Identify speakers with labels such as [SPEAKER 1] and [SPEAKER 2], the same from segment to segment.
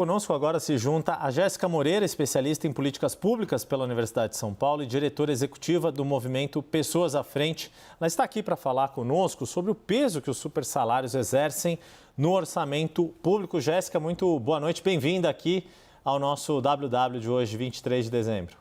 [SPEAKER 1] Conosco agora se junta a Jéssica Moreira, especialista em políticas públicas pela Universidade de São Paulo e diretora executiva do movimento Pessoas à Frente. Ela está aqui para falar conosco sobre o peso que os supersalários exercem no orçamento público. Jéssica, muito boa noite, bem-vinda aqui ao nosso WW de hoje, 23 de dezembro.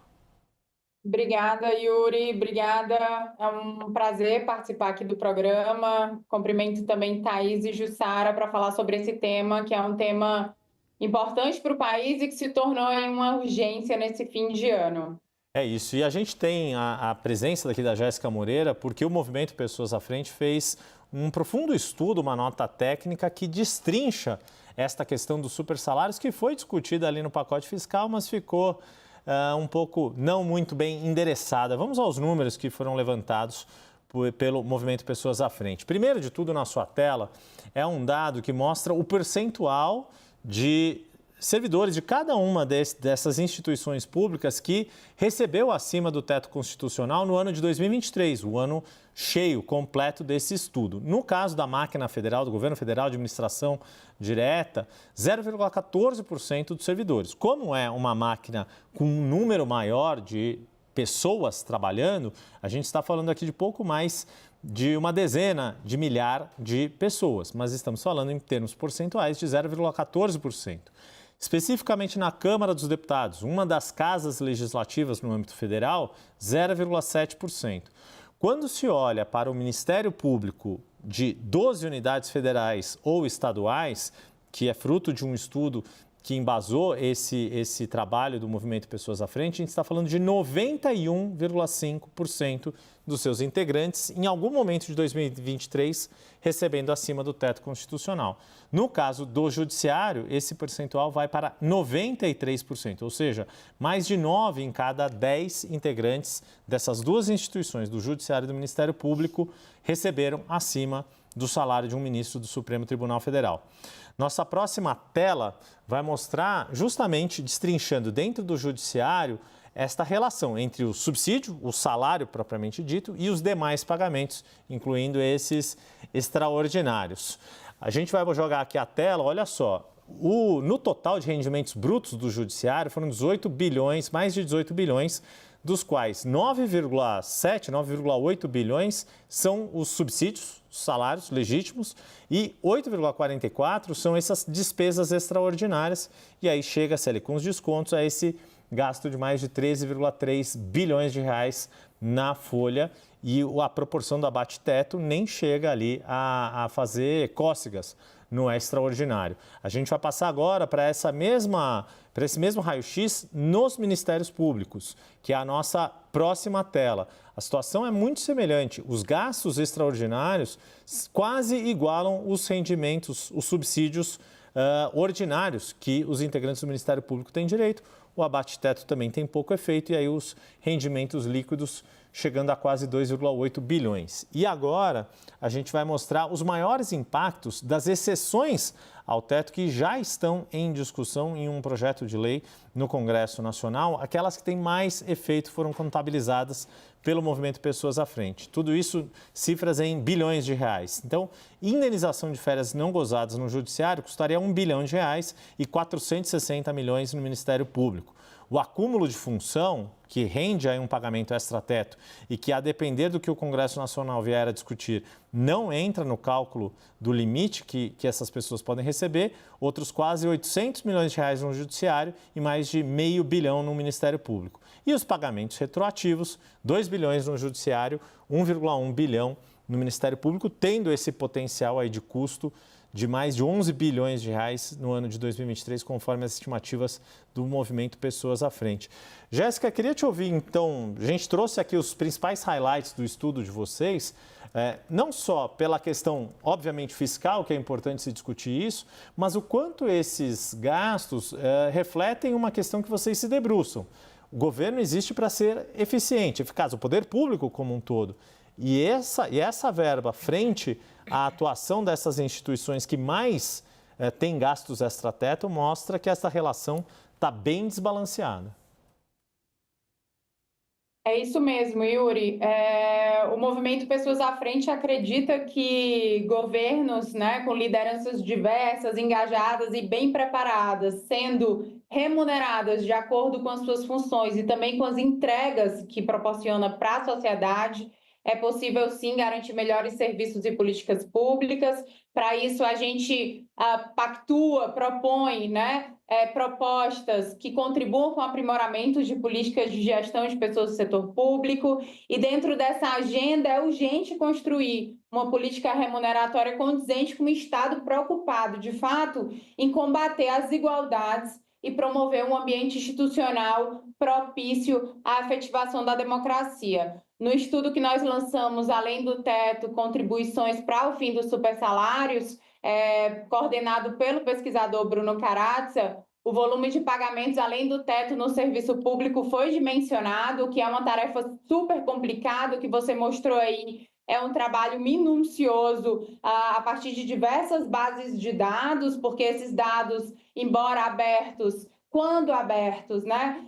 [SPEAKER 2] Obrigada, Yuri. Obrigada. É um prazer participar aqui do programa. Cumprimento também Thaís e Jussara para falar sobre esse tema, que é um tema importante para o país e que se tornou uma urgência nesse fim de ano.
[SPEAKER 1] É isso. E a gente tem a presença daqui da Jéssica Moreira porque o movimento Pessoas à Frente fez um profundo estudo, uma nota técnica que destrincha esta questão dos supersalários que foi discutida ali no pacote fiscal, mas ficou um pouco não muito bem endereçada. Vamos aos números que foram levantados pelo movimento Pessoas à Frente. Primeiro de tudo, na sua tela, é um dado que mostra o percentual de servidores de cada uma dessas instituições públicas que recebeu acima do teto constitucional no ano de 2023, o ano cheio, completo desse estudo. No caso da máquina federal, do governo federal de administração direta, 0,14% dos servidores. Como é uma máquina com um número maior de pessoas trabalhando, a gente está falando aqui de pouco mais de uma dezena de milhar de pessoas, mas estamos falando em termos percentuais de 0,14%. Especificamente na Câmara dos Deputados, uma das casas legislativas no âmbito federal, 0,7%. Quando se olha para o Ministério Público de 12 unidades federais ou estaduais, que é fruto de um estudo que embasou esse trabalho do movimento Pessoas à Frente, a gente está falando de 91,5% dos seus integrantes, em algum momento de 2023, recebendo acima do teto constitucional. No caso do Judiciário, esse percentual vai para 93%, ou seja, mais de 9 em cada 10 integrantes dessas duas instituições, do Judiciário e do Ministério Público, receberam acima do salário de um ministro do Supremo Tribunal Federal. Nossa próxima tela vai mostrar, justamente destrinchando dentro do Judiciário, esta relação entre o subsídio, o salário propriamente dito, e os demais pagamentos, incluindo esses extraordinários. A gente vai jogar aqui a tela, olha só, no total de rendimentos brutos do Judiciário foram 18 bilhões, mais de 18 bilhões, dos quais 9,7, 9,8 bilhões são os subsídios, os salários legítimos, e 8,44 são essas despesas extraordinárias, e aí chega-se ali com os descontos a esse gasto de mais de 13,3 bilhões de reais na folha, e a proporção do abate-teto nem chega ali a fazer cócegas no extraordinário. A gente vai passar agora para esse mesmo raio-x nos ministérios públicos, que é a nossa próxima tela. A situação é muito semelhante. Os gastos extraordinários quase igualam os rendimentos, os subsídios ordinários que os integrantes do Ministério Público têm direito. O abate-teto também tem pouco efeito e aí os rendimentos líquidos chegando a quase 2,8 bilhões. E agora a gente vai mostrar os maiores impactos das exceções ao teto que já estão em discussão em um projeto de lei no Congresso Nacional. Aquelas que têm mais efeito foram contabilizadas pelo movimento Pessoas à Frente. Tudo isso, cifras em bilhões de reais. Então, indenização de férias não gozadas no Judiciário custaria 1 bilhão de reais e 460 milhões no Ministério Público. O acúmulo de função, que rende aí um pagamento extrateto e que, a depender do que o Congresso Nacional vier a discutir, não entra no cálculo do limite que essas pessoas podem receber, outros quase 800 milhões de reais no Judiciário e mais de meio bilhão no Ministério Público. E os pagamentos retroativos, 2 bilhões no Judiciário, 1,1 bilhão no Ministério Público, tendo esse potencial aí de custo de mais de 11 bilhões de reais no ano de 2023, conforme as estimativas do movimento Pessoas à Frente. Jéssica, queria te ouvir, então, a gente trouxe aqui os principais highlights do estudo de vocês, não só pela questão, obviamente, fiscal, que é importante se discutir isso, mas o quanto esses gastos refletem uma questão que vocês se debruçam. O governo existe para ser eficiente, eficaz, o poder público como um todo. E essa verba, frente à atuação dessas instituições que mais têm gastos extrateto, mostra que essa relação está bem desbalanceada.
[SPEAKER 2] É isso mesmo, Yuri. O movimento Pessoas à Frente acredita que governos, né, com lideranças diversas, engajadas e bem preparadas, sendo remuneradas de acordo com as suas funções e também com as entregas que proporciona para a sociedade, é possível sim garantir melhores serviços e políticas públicas. Para isso, a gente pactua, propõe, né, propostas que contribuam com o aprimoramento de políticas de gestão de pessoas do setor público, e dentro dessa agenda é urgente construir uma política remuneratória condizente com um Estado preocupado, de fato, em combater as desigualdades e promover um ambiente institucional propício à efetivação da democracia. No estudo que nós lançamos, além do teto, contribuições para o fim dos supersalários, coordenado pelo pesquisador Bruno Carazza, o volume de pagamentos além do teto no serviço público foi dimensionado, que é uma tarefa super complicada, que você mostrou aí, é um trabalho minucioso a partir de diversas bases de dados, porque esses dados, embora abertos, quando abertos, né,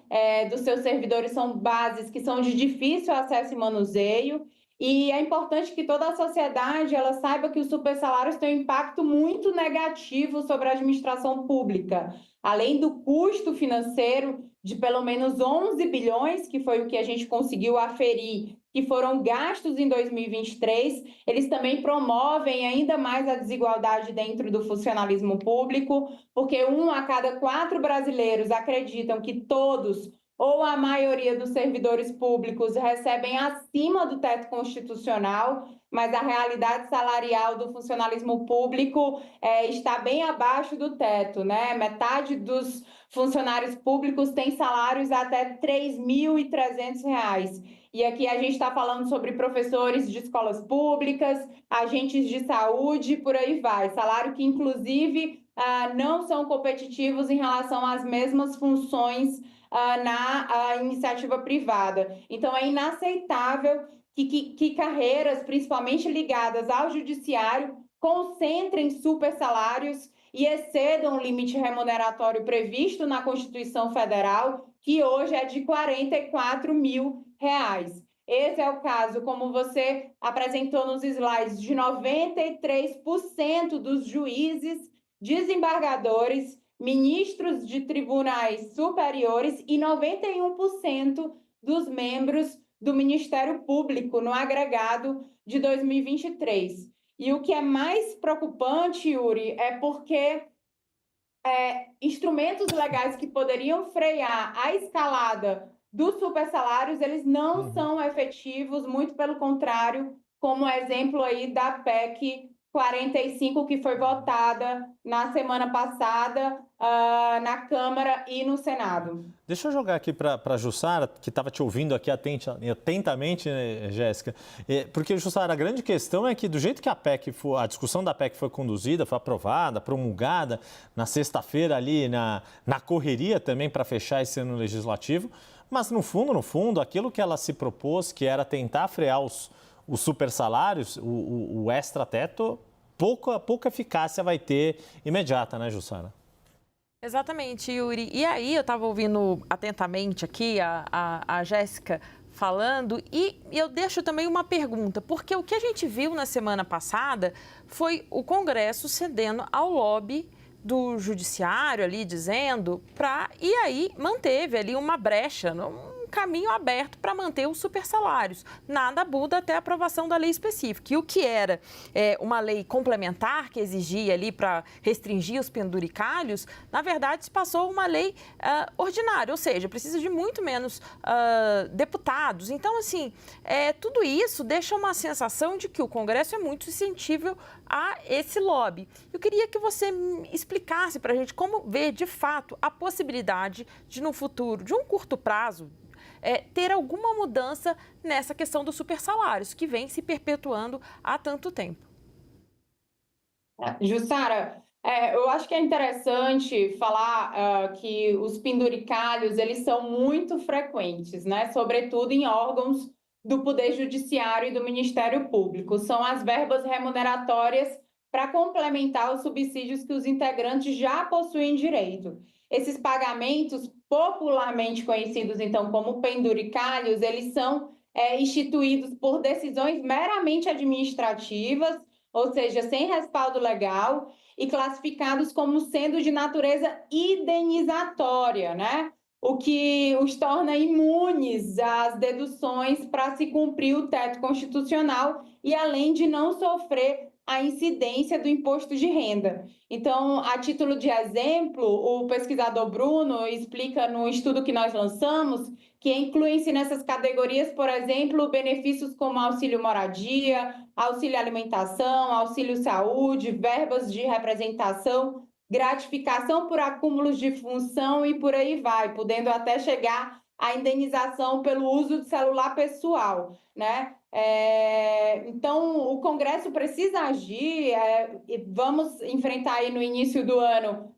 [SPEAKER 2] dos seus servidores, são bases que são de difícil acesso e manuseio. E é importante que toda a sociedade ela saiba que os supersalários têm um impacto muito negativo sobre a administração pública. Além do custo financeiro de pelo menos 11 bilhões, que foi o que a gente conseguiu aferir, que foram gastos em 2023, eles também promovem ainda mais a desigualdade dentro do funcionalismo público, porque 1 a cada 4 brasileiros acreditam que todos ou a maioria dos servidores públicos recebem acima do teto constitucional, mas a realidade salarial do funcionalismo público está bem abaixo do teto, né? Metade dos funcionários públicos tem salários até R$ 3.300. E aqui a gente está falando sobre professores de escolas públicas, agentes de saúde, por aí vai. Salário que, inclusive, não são competitivos em relação às mesmas funções na iniciativa privada. Então, é inaceitável que carreiras, principalmente ligadas ao judiciário, concentrem supersalários e excedam o limite remuneratório previsto na Constituição Federal, que hoje é de R$ 44 mil. Esse é o caso, como você apresentou nos slides, de 93% dos juízes, desembargadores, ministros de tribunais superiores e 91% dos membros do Ministério Público no agregado de 2023. E o que é mais preocupante, Yuri, é porque instrumentos legais que poderiam frear a escalada dos supersalários, eles não são efetivos, muito pelo contrário, como exemplo aí da PEC 45, que foi votada na semana passada na Câmara e no Senado.
[SPEAKER 1] Deixa eu jogar aqui para a Jussara, que estava te ouvindo aqui atentamente, né, Jéssica? Porque, Jussara, a grande questão é que do jeito que a discussão da PEC foi conduzida, foi aprovada, promulgada na sexta-feira ali, na correria também para fechar esse ano legislativo, mas no fundo, aquilo que ela se propôs, que era tentar frear os supersalários, o extra-teto, pouca eficácia vai ter imediata, né, Jussara?
[SPEAKER 3] Exatamente, Yuri. E aí eu estava ouvindo atentamente aqui a Jéssica falando e eu deixo também uma pergunta, porque o que a gente viu na semana passada foi o Congresso cedendo ao lobby do Judiciário ali, dizendo e aí manteve ali uma brecha, um caminho aberto para manter os supersalários. Nada muda até a aprovação da lei específica. E o que era uma lei complementar que exigia ali para restringir os penduricalhos, na verdade se passou uma lei ordinária, ou seja, precisa de muito menos deputados. Então, assim, tudo isso deixa uma sensação de que o Congresso é muito sensível a esse lobby. Eu queria que você explicasse para a gente como ver, de fato, a possibilidade de, no futuro, de um curto prazo, ter alguma mudança nessa questão dos supersalários, que vem se perpetuando há tanto tempo.
[SPEAKER 2] Jussara, eu acho que é interessante falar que os penduricalhos, eles são muito frequentes, né? Sobretudo em órgãos do Poder Judiciário e do Ministério Público. São as verbas remuneratórias para complementar os subsídios que os integrantes já possuem direito. Esses pagamentos, popularmente conhecidos, então, como penduricalhos, eles são instituídos por decisões meramente administrativas, ou seja, sem respaldo legal, e classificados como sendo de natureza indenizatória, né? O que os torna imunes às deduções para se cumprir o teto constitucional e além de não sofrer a incidência do imposto de renda. Então, a título de exemplo, o pesquisador Bruno explica no estudo que nós lançamos que incluem-se nessas categorias, por exemplo, benefícios como auxílio moradia, auxílio alimentação, auxílio saúde, verbas de representação, gratificação por acúmulos de função e por aí vai, podendo até chegar à indenização pelo uso de celular pessoal, né? Então, o Congresso precisa agir, e vamos enfrentar aí no início do ano,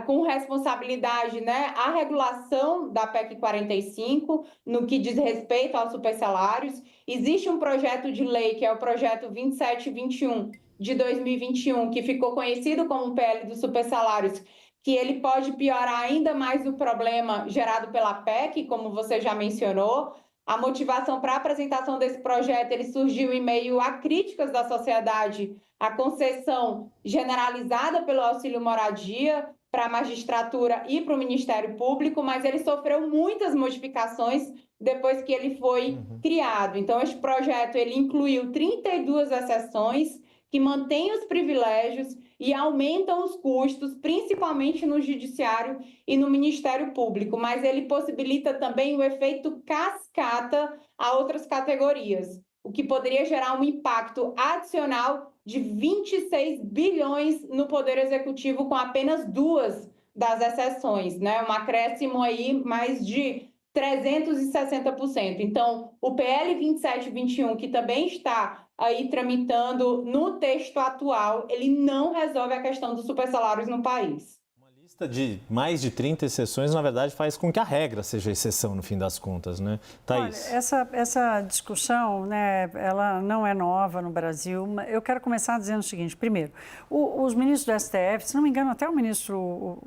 [SPEAKER 2] com responsabilidade, né, a regulação da PEC 45, no que diz respeito aos supersalários. Existe um projeto de lei, que é o projeto 2721, de 2021, que ficou conhecido como o PL dos supersalários, que ele pode piorar ainda mais o problema gerado pela PEC, como você já mencionou. A motivação para a apresentação desse projeto, ele surgiu em meio a críticas da sociedade à concessão generalizada pelo auxílio moradia para a magistratura e para o Ministério Público, mas ele sofreu muitas modificações depois que ele foi criado. Então, este projeto ele incluiu 32 exceções que mantêm os privilégios e aumentam os custos, principalmente no Judiciário e no Ministério Público, mas ele possibilita também o efeito cascata a outras categorias, o que poderia gerar um impacto adicional de 26 bilhões no Poder Executivo com apenas 2 das exceções, né? Um acréscimo aí mais de 360%. Então, o PL 2721, que também está aí tramitando no texto atual, ele não resolve a questão dos supersalários no país.
[SPEAKER 1] Uma lista de mais de 30 exceções, na verdade, faz com que a regra seja exceção, no fim das contas, né? Thaís.
[SPEAKER 4] Olha, essa discussão, né, ela não é nova no Brasil. Eu quero começar dizendo o seguinte. Primeiro, os ministros do STF, se não me engano, até o ministro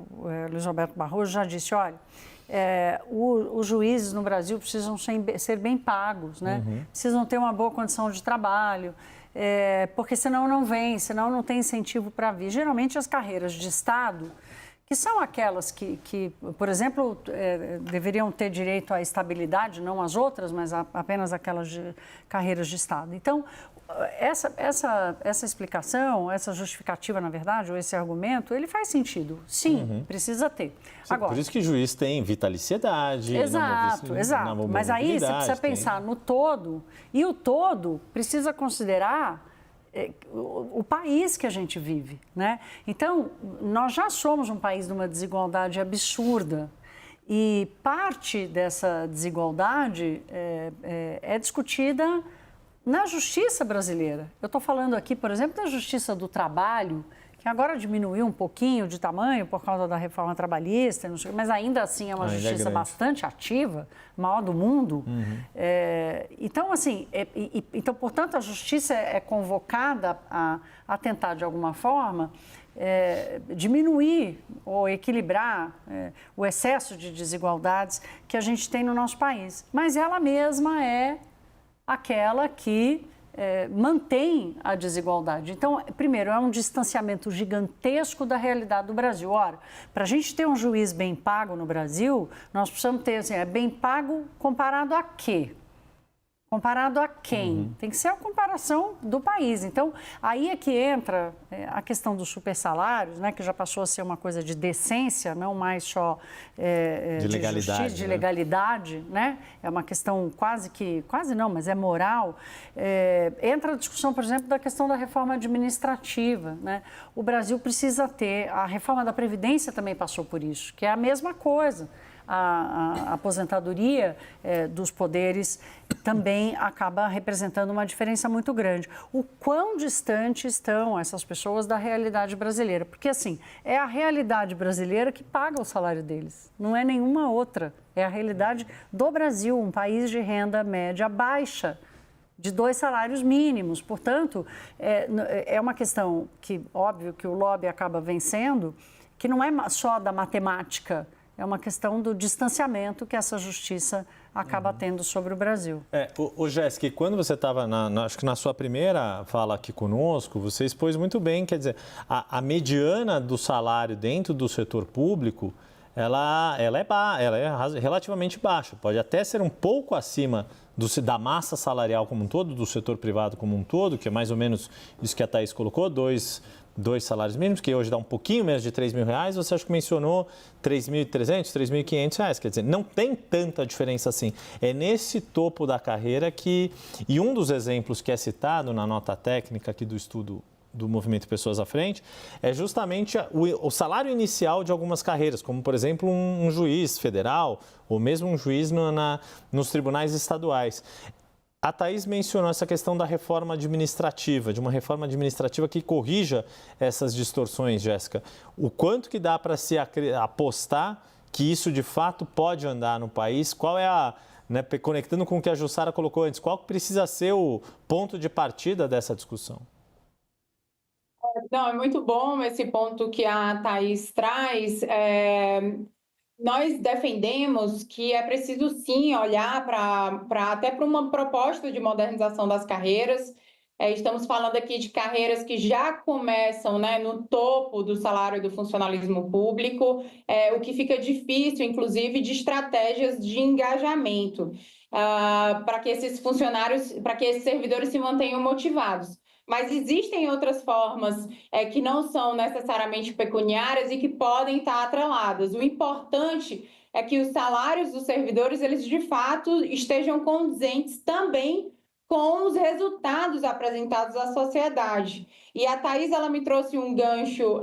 [SPEAKER 4] Luiz Roberto Barroso já disse, olha, os juízes no Brasil precisam ser bem pagos, né? Precisam ter uma boa condição de trabalho, porque senão não tem incentivo para vir. Geralmente as carreiras de Estado, que são aquelas que por exemplo, deveriam ter direito à estabilidade, não as outras, mas apenas aquelas carreiras de Estado. Então, essa explicação, essa justificativa, na verdade, ou esse argumento, ele faz sentido. Sim, precisa ter.
[SPEAKER 1] Sim, agora, por isso que o juiz tem vitaliciedade.
[SPEAKER 4] Exato. Mas aí você precisa pensar no todo, e o todo precisa considerar o país que a gente vive, né? Então, nós já somos um país de uma desigualdade absurda. E parte dessa desigualdade é discutida na justiça brasileira. Eu estou falando aqui, por exemplo, da justiça do trabalho, que agora diminuiu um pouquinho de tamanho por causa da reforma trabalhista, não sei, mas ainda assim é uma justiça bastante ativa, maior do mundo. Então, assim, então, portanto, a justiça é convocada a tentar, de alguma forma, diminuir ou equilibrar o excesso de desigualdades que a gente tem no nosso país. Mas ela mesma é aquela que mantém a desigualdade. Então, primeiro, é um distanciamento gigantesco da realidade do Brasil. Ora, para a gente ter um juiz bem pago no Brasil, nós precisamos ter, assim, bem pago comparado a quê? Comparado a quem? Tem que ser a comparação do país. Então, aí é que entra a questão dos supersalários, né, que já passou a ser uma coisa de decência, não mais só
[SPEAKER 1] de legalidade,
[SPEAKER 4] justiça, de legalidade, né? É uma questão quase não, mas é moral. Entra a discussão, por exemplo, da questão da reforma administrativa, né? O Brasil precisa ter, a reforma da Previdência também passou por isso, que é a mesma coisa. A aposentadoria dos poderes também acaba representando uma diferença muito grande. O quão distante estão essas pessoas da realidade brasileira? Porque, assim, é a realidade brasileira que paga o salário deles, não é nenhuma outra. É a realidade do Brasil, um país de renda média baixa, de 2 salários mínimos. Portanto, é uma questão que, óbvio, que o lobby acaba vencendo, que não é só da matemática, é uma questão do distanciamento que essa justiça acaba tendo sobre o Brasil.
[SPEAKER 1] Jéssica, quando você estava, acho que na sua primeira fala aqui conosco, você expôs muito bem, quer dizer, a mediana do salário dentro do setor público, ela é relativamente baixa, pode até ser um pouco acima da massa salarial como um todo, do setor privado como um todo, que é mais ou menos isso que a Thaís colocou, dois salários mínimos, que hoje dá um pouquinho menos de R$3.000, você acho que mencionou R$3.300, R$3.500, quer dizer, não tem tanta diferença assim. É nesse topo da carreira que, e um dos exemplos que é citado na nota técnica aqui do estudo do Movimento Pessoas à Frente, é justamente o salário inicial de algumas carreiras, como, por exemplo, um juiz federal ou mesmo um juiz nos tribunais estaduais. A Thaís mencionou essa questão da reforma administrativa, de uma reforma administrativa que corrija essas distorções, Jéssica. O quanto que dá para se apostar que isso, de fato, pode andar no país? Qual é conectando com o que a Jussara colocou antes, qual precisa ser o ponto de partida dessa discussão?
[SPEAKER 2] Não, é muito bom esse ponto que a Thaís traz. Nós defendemos que é preciso, sim, olhar até para uma proposta de modernização das carreiras. Estamos falando aqui de carreiras que já começam, né, no topo do salário do funcionalismo público, o que fica difícil, inclusive, de estratégias de engajamento para que esses funcionários, para que esses servidores se mantenham motivados. Mas existem outras formas que não são necessariamente pecuniárias e que podem estar atreladas. O importante é que os salários dos servidores, eles de fato estejam condizentes também com os resultados apresentados à sociedade. E a Thaís, ela me trouxe um gancho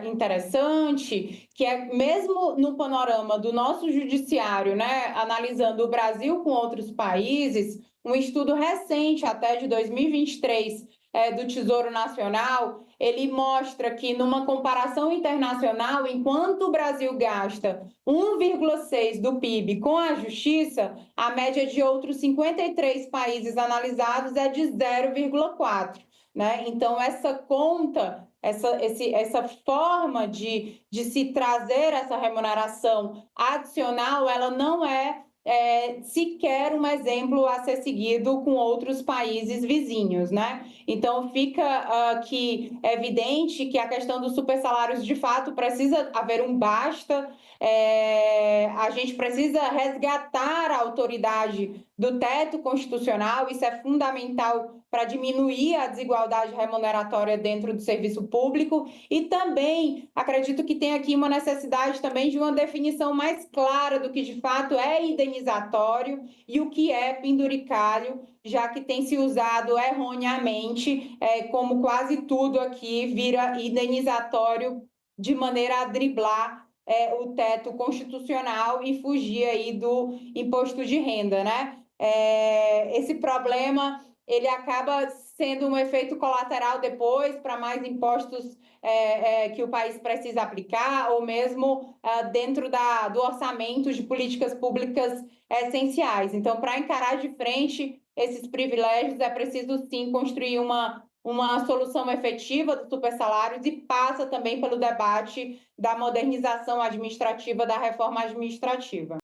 [SPEAKER 2] interessante, que é mesmo no panorama do nosso judiciário, né, analisando o Brasil com outros países, um estudo recente, até de 2023, do Tesouro Nacional, ele mostra que, numa comparação internacional, enquanto o Brasil gasta 1,6% do PIB com a justiça, a média de outros 53 países analisados é de 0,4%. Né? Então, essa conta, essa forma de se trazer essa remuneração adicional, ela não é sequer um exemplo a ser seguido com outros países vizinhos, né? Então, fica aqui evidente que a questão dos supersalários, de fato, precisa haver um basta. A gente precisa resgatar a autoridade do teto constitucional, isso é fundamental para diminuir a desigualdade remuneratória dentro do serviço público, e também acredito que tem aqui uma necessidade também de uma definição mais clara do que de fato é indenizatório e o que é penduricalho, já que tem se usado erroneamente, como quase tudo aqui vira indenizatório de maneira a driblar o teto constitucional e fugir aí do imposto de renda, né? Esse problema ele acaba sendo um efeito colateral depois para mais impostos que o país precisa aplicar, ou mesmo dentro do orçamento de políticas públicas essenciais. Então, para encarar de frente esses privilégios, é preciso, sim, construir uma solução efetiva dos supersalários, e passa também pelo debate da modernização administrativa, da reforma administrativa.